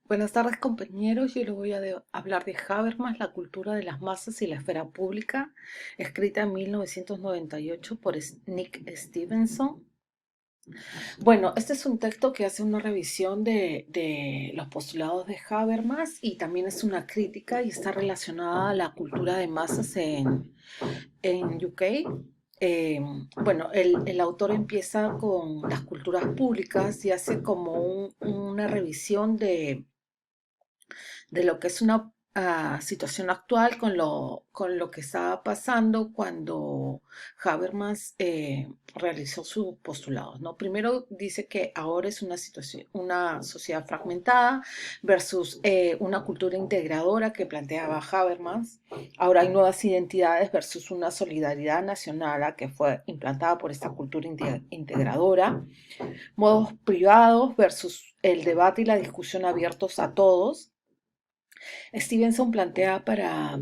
Buenas tardes, compañeros. Yo les voy a hablar de Habermas, la cultura de las masas y la esfera pública, escrita en 1998 por Nick Stevenson. Bueno, este es un texto que hace una revisión de los postulados de Habermas y también es una crítica y está relacionada a la cultura de masas en UK. Eh, bueno, el autor empieza con las culturas públicas y hace como una revisión de lo que es una situación actual con lo que estaba pasando cuando Habermas realizó sus postulados, ¿no? Primero dice que ahora es una situación, una sociedad fragmentada versus una cultura integradora que planteaba Habermas. Ahora hay nuevas identidades versus una solidaridad nacional que fue implantada por esta cultura integradora. Modos privados versus el debate y la discusión abiertos a todos. Stevenson plantea para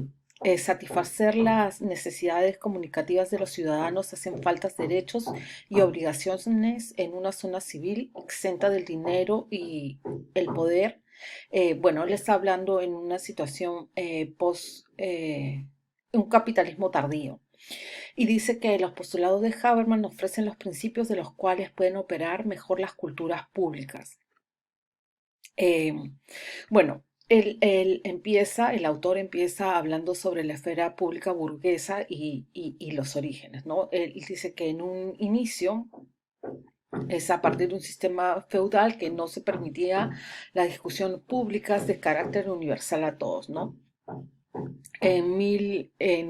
satisfacer las necesidades comunicativas de los ciudadanos hacen falta derechos y obligaciones en una zona civil exenta del dinero y el poder. Bueno, él está hablando en una situación un capitalismo tardío. Y dice que los postulados de Habermas ofrecen los principios de los cuales pueden operar mejor las culturas públicas. Eh, bueno, el autor empieza hablando sobre la esfera pública burguesa y los orígenes, ¿no? Él dice que en un inicio es a partir de un sistema feudal que no se permitía la discusión pública de carácter universal a todos, ¿no? En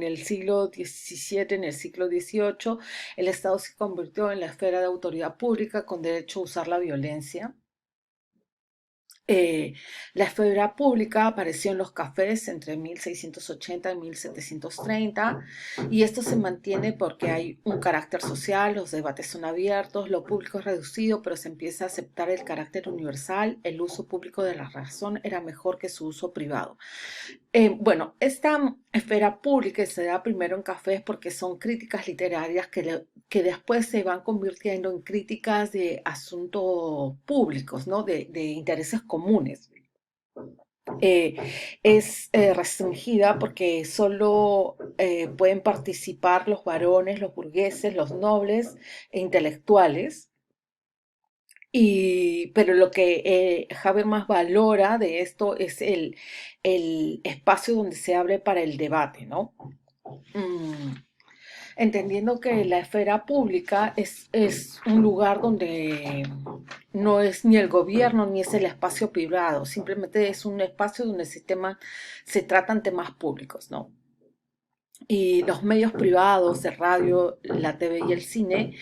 el siglo XVII, en el siglo XVIII, el Estado se convirtió en la esfera de autoridad pública con derecho a usar la violencia. Eh, la esfera pública apareció en los cafés entre 1680 y 1730 y esto se mantiene porque hay un carácter social, los debates son abiertos, lo público es reducido, pero se empieza a aceptar el carácter universal, el uso público de la razón era mejor que su uso privado. Bueno, esta esfera pública se da primero en cafés porque son críticas literarias que después se van convirtiendo en críticas de asuntos públicos, ¿no? De intereses comunes. Eh, es restringida porque solo pueden participar los varones, los burgueses, los nobles e intelectuales. Pero lo que Habermas valora de esto es el espacio donde se abre para el debate, ¿no? Mm, Entendiendo que la esfera pública es un lugar donde no es ni el gobierno ni es el espacio privado, simplemente es un espacio donde se tratan temas públicos, ¿no? Y los medios privados, el radio, la TV y el cine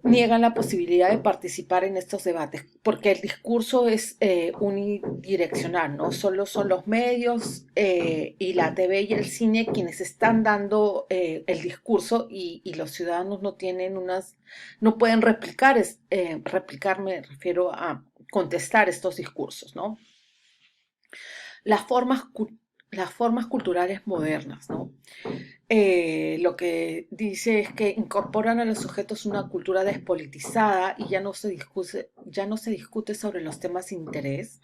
niegan la posibilidad de participar en estos debates, porque el discurso es unidireccional, ¿no? Solo son los medios y la TV y el cine quienes están dando el discurso y los ciudadanos no tienen no pueden replicar me refiero a contestar estos discursos, ¿no? Las formas, las formas culturales modernas, ¿no? Lo que dice es que incorporan a los sujetos una cultura despolitizada y ya no se discute sobre los temas de interés.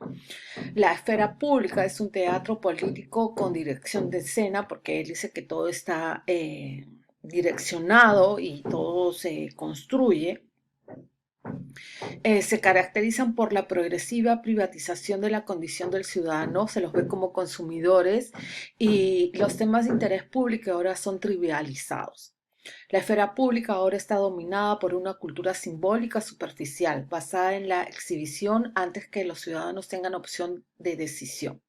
La esfera pública es un teatro político con dirección de escena, porque él dice que todo está direccionado y todo se construye. Se caracterizan por la progresiva privatización de la condición del ciudadano, se los ve como consumidores y los temas de interés público ahora son trivializados. La esfera pública ahora está dominada por una cultura simbólica superficial, basada en la exhibición antes que los ciudadanos tengan opción de decisión.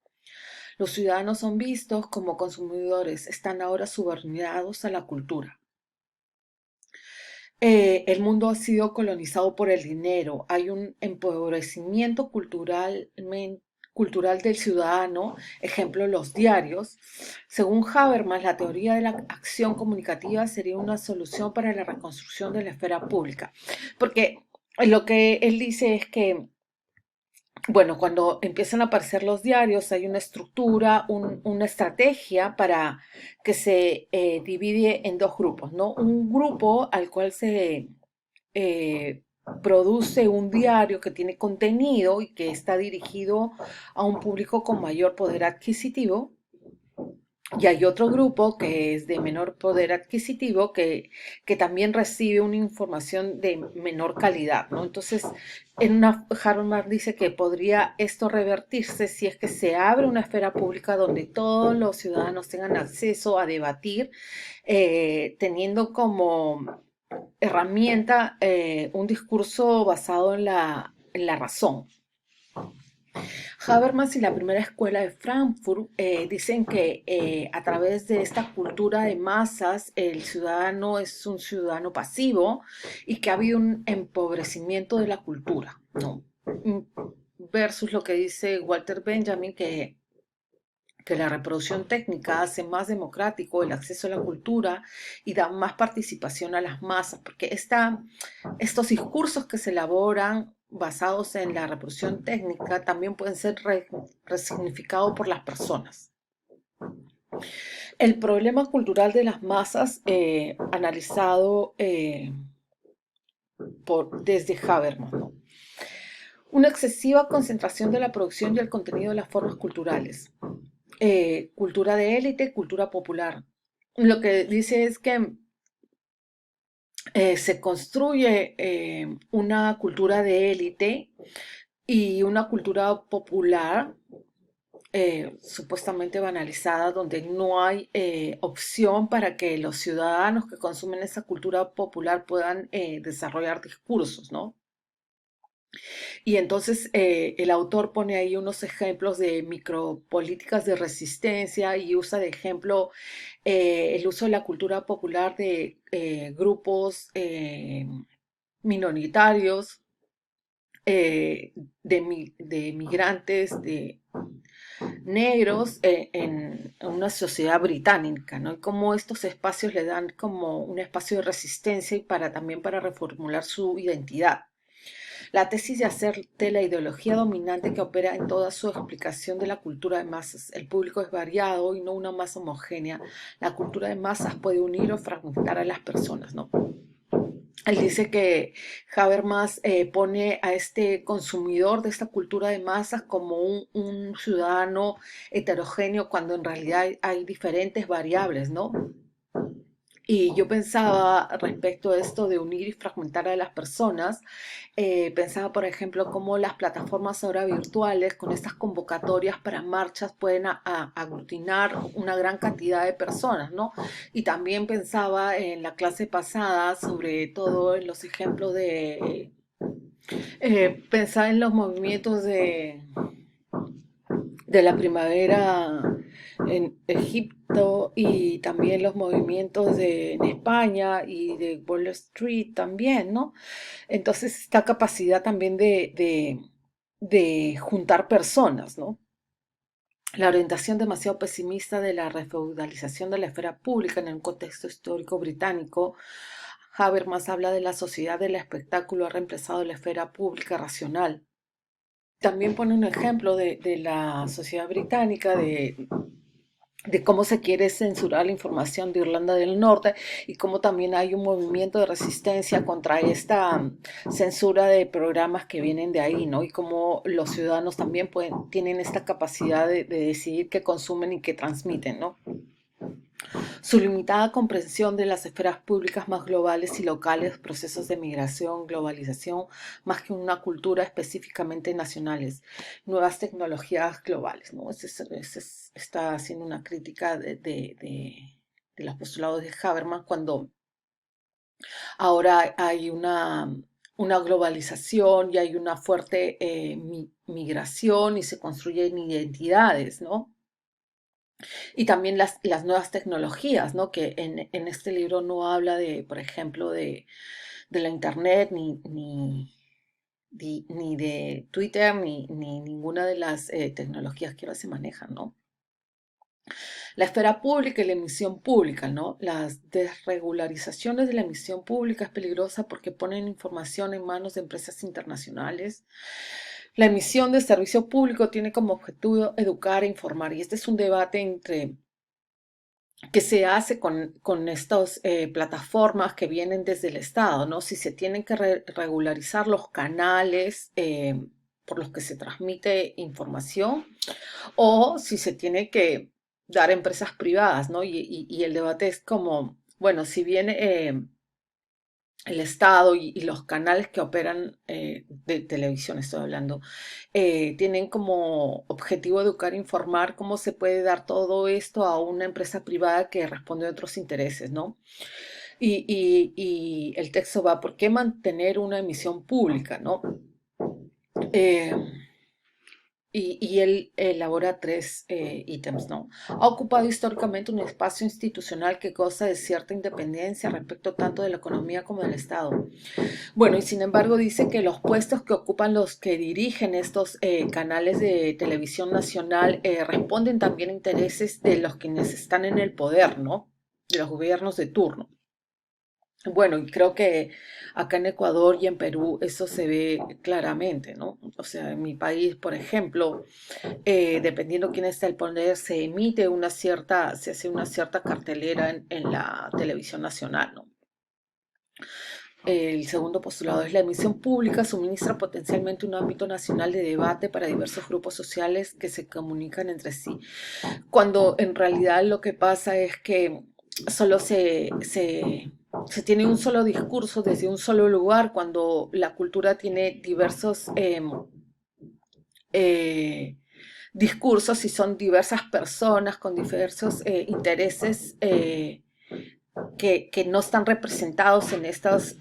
Los ciudadanos son vistos como consumidores, están ahora subordinados a la cultura. El mundo ha sido colonizado por el dinero, hay un empobrecimiento cultural del ciudadano, ejemplo los diarios. Según Habermas, la teoría de la acción comunicativa sería una solución para la reconstrucción de la esfera pública, porque lo que él dice es que bueno, cuando empiezan a aparecer los diarios, hay una estructura, una estrategia para que se divide en dos grupos, ¿no? Un grupo al cual se produce un diario que tiene contenido y que está dirigido a un público con mayor poder adquisitivo. Y hay otro grupo que es de menor poder adquisitivo que también recibe una información de menor calidad, ¿no? Entonces, Harvard dice que podría esto revertirse si es que se abre una esfera pública donde todos los ciudadanos tengan acceso a debatir, teniendo como herramienta un discurso basado en la razón. Habermas y la primera escuela de Frankfurt dicen que a través de esta cultura de masas el ciudadano es un ciudadano pasivo y que ha habido un empobrecimiento de la cultura, ¿no? Versus lo que dice Walter Benjamin, que la reproducción técnica hace más democrático el acceso a la cultura y da más participación a las masas, porque estos discursos que se elaboran basados en la reproducción técnica también pueden ser resignificados por las personas. El problema cultural de las masas, analizado desde Habermas, ¿no? Una excesiva concentración de la producción y el contenido de las formas culturales. Cultura de élite, cultura popular. Lo que dice es que se construye una cultura de élite y una cultura popular supuestamente banalizada, donde no hay opción para que los ciudadanos que consumen esa cultura popular puedan desarrollar discursos, ¿no? Y entonces el autor pone ahí unos ejemplos de micropolíticas de resistencia y usa de ejemplo el uso de la cultura popular de grupos minoritarios, de migrantes, de negros en una sociedad británica, ¿no? Y cómo estos espacios le dan como un espacio de resistencia y también para reformular su identidad. La tesis de hacer de la ideología dominante que opera en toda su explicación de la cultura de masas. El público es variado y no una masa homogénea. La cultura de masas puede unir o fragmentar a las personas, ¿no? Él dice que Habermas pone a este consumidor de esta cultura de masas como un ciudadano heterogéneo cuando en realidad hay diferentes variables, ¿no? Y yo pensaba respecto a esto de unir y fragmentar a las personas, pensaba, por ejemplo, cómo las plataformas ahora virtuales con estas convocatorias para marchas pueden aglutinar una gran cantidad de personas, ¿no? Y también pensaba en la clase pasada, sobre todo en los ejemplos pensar en los movimientos de la primavera en Egipto y también los movimientos en España y de Wall Street también, ¿no? Entonces, esta capacidad también de juntar personas, ¿no? La orientación demasiado pesimista de la refeudalización de la esfera pública en el contexto histórico británico. Habermas habla de la sociedad del espectáculo ha reemplazado la esfera pública racional. También pone un ejemplo de la sociedad británica, de cómo se quiere censurar la información de Irlanda del Norte y cómo también hay un movimiento de resistencia contra esta censura de programas que vienen de ahí, ¿no? Y cómo los ciudadanos también tienen esta capacidad de decidir qué consumen y qué transmiten, ¿no? Su limitada comprensión de las esferas públicas más globales y locales, procesos de migración, globalización, más que una cultura específicamente nacionales, nuevas tecnologías globales, ¿no? Está haciendo una crítica de los postulados de Habermas cuando ahora hay una globalización y hay una fuerte migración y se construyen identidades, ¿no? Y también las nuevas tecnologías, ¿no? Que en este libro no habla de, por ejemplo, de la Internet, ni de Twitter, ni ninguna de las tecnologías que ahora se manejan, ¿no? La esfera pública y la emisión pública, ¿no? Las desregularizaciones de la emisión pública es peligrosa porque ponen información en manos de empresas internacionales. La emisión de servicio público tiene como objetivo educar e informar, y este es un debate entre que se hace con estas plataformas que vienen desde el Estado, ¿no? Si se tienen que regularizar los canales por los que se transmite información o si se tiene que dar a empresas privadas, ¿no? Y el debate es como, bueno, si bien el Estado y los canales que operan de televisión, estoy hablando, tienen como objetivo educar e informar cómo se puede dar todo esto a una empresa privada que responde a otros intereses, ¿no? Y el texto va, ¿por qué mantener una emisión pública, ¿no? Eh, y él elabora tres ítems, ¿no? Ha ocupado históricamente un espacio institucional que goza de cierta independencia respecto tanto de la economía como del Estado. Bueno, y sin embargo dice que los puestos que ocupan los que dirigen estos canales de televisión nacional responden también a intereses de los quienes están en el poder, ¿no? De los gobiernos de turno. Bueno, y creo que acá en Ecuador y en Perú eso se ve claramente, ¿no? O sea, en mi país, por ejemplo, dependiendo quién está el poder, se emite una cierta, se hace una cierta cartelera en la televisión nacional, ¿no? El segundo postulado es la emisión pública suministra potencialmente un ámbito nacional de debate para diversos grupos sociales que se comunican entre sí, cuando en realidad lo que pasa es que solo se tiene un solo discurso desde un solo lugar, cuando la cultura tiene diversos eh, discursos y son diversas personas con diversos intereses que no están representados en estos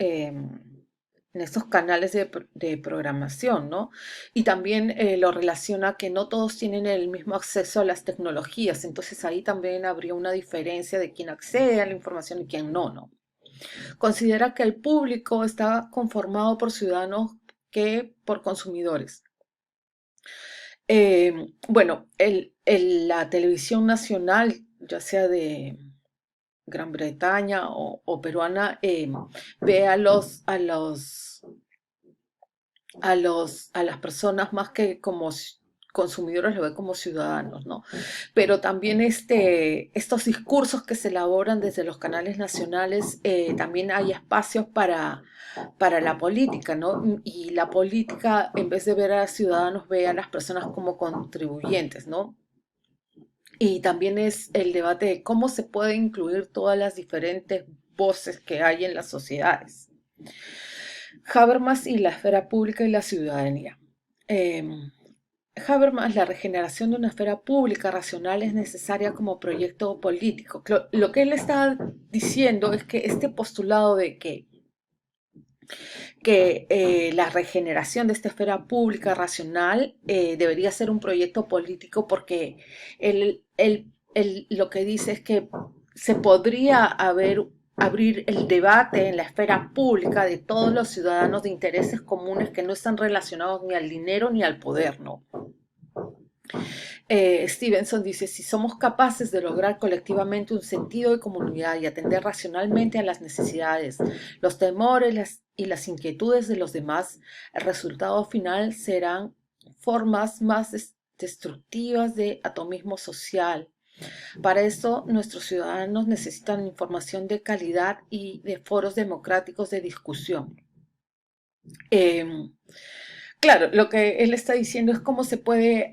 canales de programación, ¿no? Y también lo relaciona que no todos tienen el mismo acceso a las tecnologías, entonces ahí también habría una diferencia de quién accede a la información y quién no, ¿no? Considera que el público está conformado por ciudadanos que por consumidores. Bueno, la televisión nacional, ya sea de Gran Bretaña o peruana, ve a las personas más que como consumidores, lo ve como ciudadanos, ¿no? Pero también estos discursos que se elaboran desde los canales nacionales, también hay espacios para la política, ¿no? Y la política, en vez de ver a ciudadanos, ve a las personas como contribuyentes, ¿no? Y también es el debate de cómo se puede incluir todas las diferentes voces que hay en las sociedades. Habermas y la esfera pública y la ciudadanía. Eh, Habermas, la regeneración de una esfera pública racional es necesaria como proyecto político. Lo que él está diciendo es que este postulado de que la regeneración de esta esfera pública racional debería ser un proyecto político porque lo que dice es que se podría abrir el debate en la esfera pública de todos los ciudadanos de intereses comunes que no están relacionados ni al dinero ni al poder, ¿no? Stevenson dice, si somos capaces de lograr colectivamente un sentido de comunidad y atender racionalmente a las necesidades, los temores y las inquietudes de los demás, el resultado final serán formas más destructivas de atomismo social. Para eso, nuestros ciudadanos necesitan información de calidad y de foros democráticos de discusión. Eh, Claro, lo que él está diciendo es cómo se puede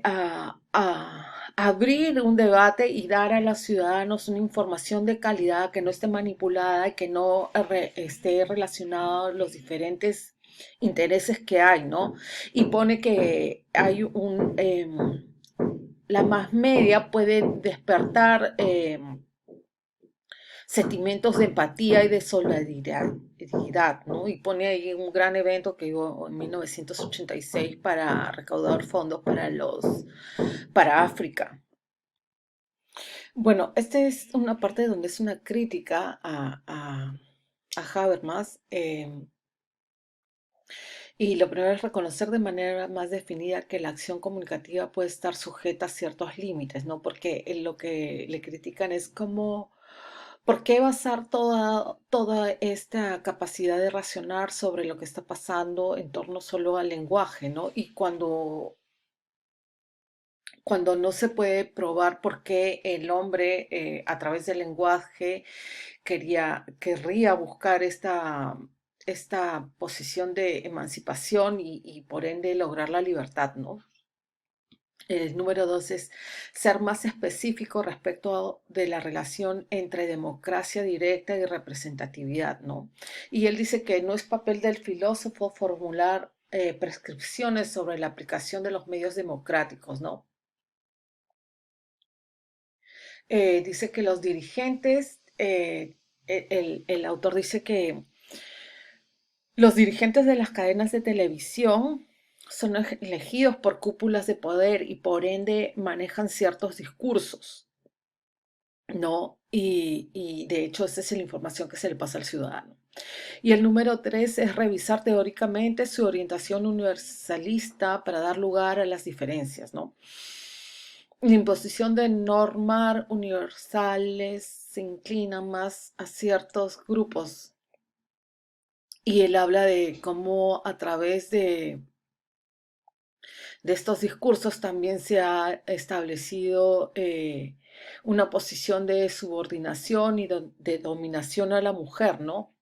abrir un debate y dar a los ciudadanos una información de calidad que no esté manipulada y que no esté relacionada a los diferentes intereses que hay, ¿no? Y pone que hay la más media puede despertar sentimientos de empatía y de solidaridad, ¿no? Y pone ahí un gran evento que hubo en 1986 para recaudar fondos para África. Bueno, esta es una parte donde es una crítica a Habermas. Y lo primero es reconocer de manera más definida que la acción comunicativa puede estar sujeta a ciertos límites, ¿no? Porque lo que le critican es cómo, ¿por qué basar toda esta capacidad de racionar sobre lo que está pasando en torno solo al lenguaje, ¿no? Y cuando no se puede probar por qué el hombre a través del lenguaje querría buscar esta posición de emancipación y por ende lograr la libertad, ¿no? El número dos es ser más específico respecto de la relación entre democracia directa y representatividad, ¿no? Y él dice que no es papel del filósofo formular prescripciones sobre la aplicación de los medios democráticos, ¿no? Dice que los dirigentes, el autor dice que los dirigentes de las cadenas de televisión son elegidos por cúpulas de poder y por ende manejan ciertos discursos, ¿no? Y de hecho esa es la información que se le pasa al ciudadano. Y el número tres es revisar teóricamente su orientación universalista para dar lugar a las diferencias, ¿no? La imposición de normas universales se inclina más a ciertos grupos y él habla de cómo a través de estos discursos también se ha establecido una posición de subordinación y de dominación a la mujer, ¿no?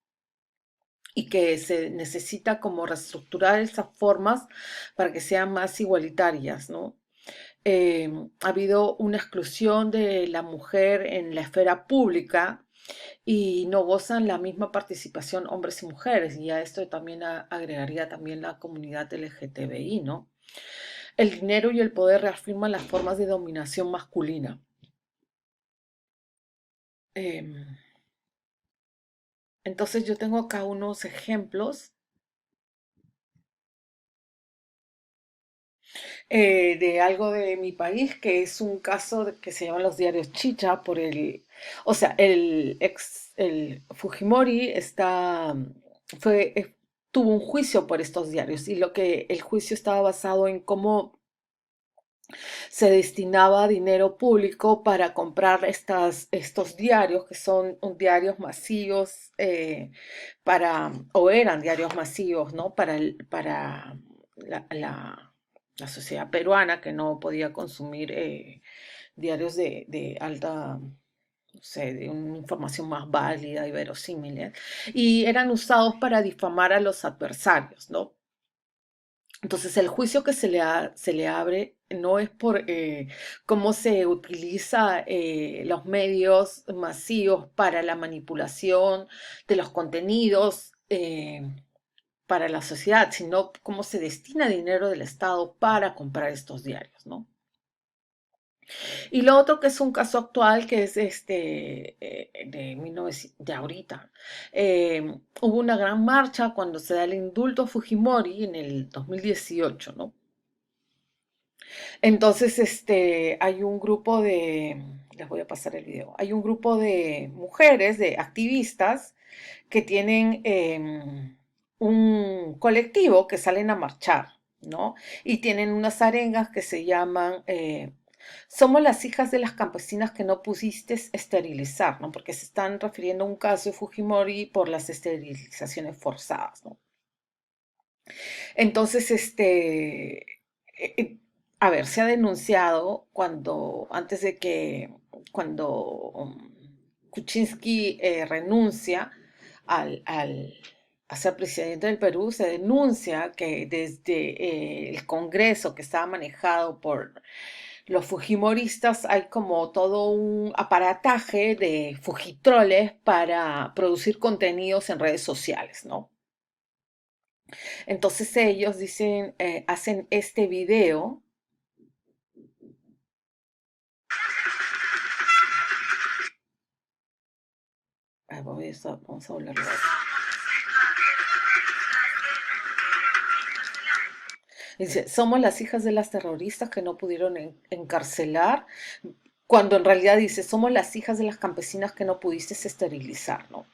Y que se necesita como reestructurar esas formas para que sean más igualitarias, ¿no? Ha habido una exclusión de la mujer en la esfera pública y no gozan la misma participación hombres y mujeres, y a esto también agregaría también la comunidad LGTBI, ¿no? El dinero y el poder reafirman las formas de dominación masculina. Em, entonces yo tengo acá unos ejemplos de algo de mi país, que es un caso que se llama los diarios Chicha por o sea, el Fujimori fue, tuvo un juicio por estos diarios y lo que el juicio estaba basado en cómo se destinaba dinero público para comprar estos diarios, que son diarios masivos, o eran diarios masivos, ¿no? Para la sociedad peruana que no podía consumir diarios de alta, no sé, de una información más válida y verosímil, ¿eh? Y eran usados para difamar a los adversarios, ¿no? Entonces, el juicio que se le abre no es por cómo se utiliza los medios masivos para la manipulación de los contenidos para la sociedad, sino cómo se destina dinero del Estado para comprar estos diarios, ¿no? Y lo otro que es un caso actual, que es de 1900, de ahorita. Hubo una gran marcha cuando se da el indulto a Fujimori en el 2018, ¿no? Entonces, hay un grupo les voy a pasar el video, hay un grupo de mujeres, de activistas, que tienen un colectivo que salen a marchar, ¿no? Y tienen unas arengas que se llaman Somos las hijas de las campesinas que no pudiste esterilizar, ¿no? Porque se están refiriendo a un caso de Fujimori por las esterilizaciones forzadas, ¿no? Entonces, a ver, se ha denunciado antes de cuando Kuczynski renuncia a ser presidente del Perú, se denuncia que desde el Congreso que estaba manejado por los fujimoristas hay como todo un aparataje de fujitroles para producir contenidos en redes sociales, ¿no? Entonces ellos dicen, hacen este video. Vamos a hablar de eso. Dice, somos las hijas de las terroristas que no pudieron encarcelar, cuando en realidad dice, somos las hijas de las campesinas que no pudiste esterilizar, ¿no?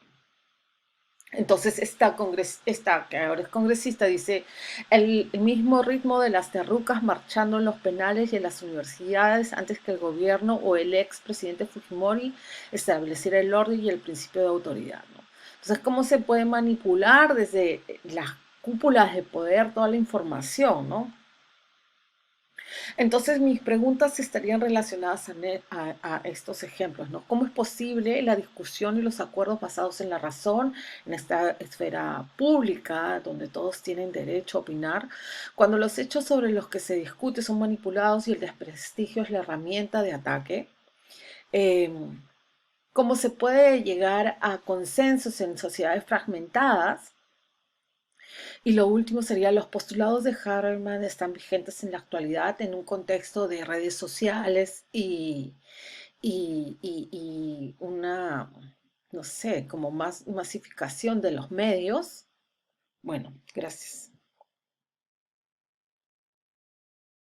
Entonces esta que ahora es congresista, dice, el mismo ritmo de las terrucas marchando en los penales y en las universidades antes que el gobierno o el ex presidente Fujimori estableciera el orden y el principio de autoridad, ¿no? Entonces, ¿cómo se puede manipular desde las cúpulas de poder toda la información, ¿no? Entonces, mis preguntas estarían relacionadas a estos ejemplos, ¿no? ¿Cómo es posible la discusión y los acuerdos basados en la razón en esta esfera pública, donde todos tienen derecho a opinar, cuando los hechos sobre los que se discute son manipulados y el desprestigio es la herramienta de ataque? Em, ¿Cómo se puede llegar a consensos en sociedades fragmentadas? Y lo último sería, los postulados de Habermas están vigentes en la actualidad en un contexto de redes sociales y una, no sé, como más masificación de los medios. Bueno, gracias.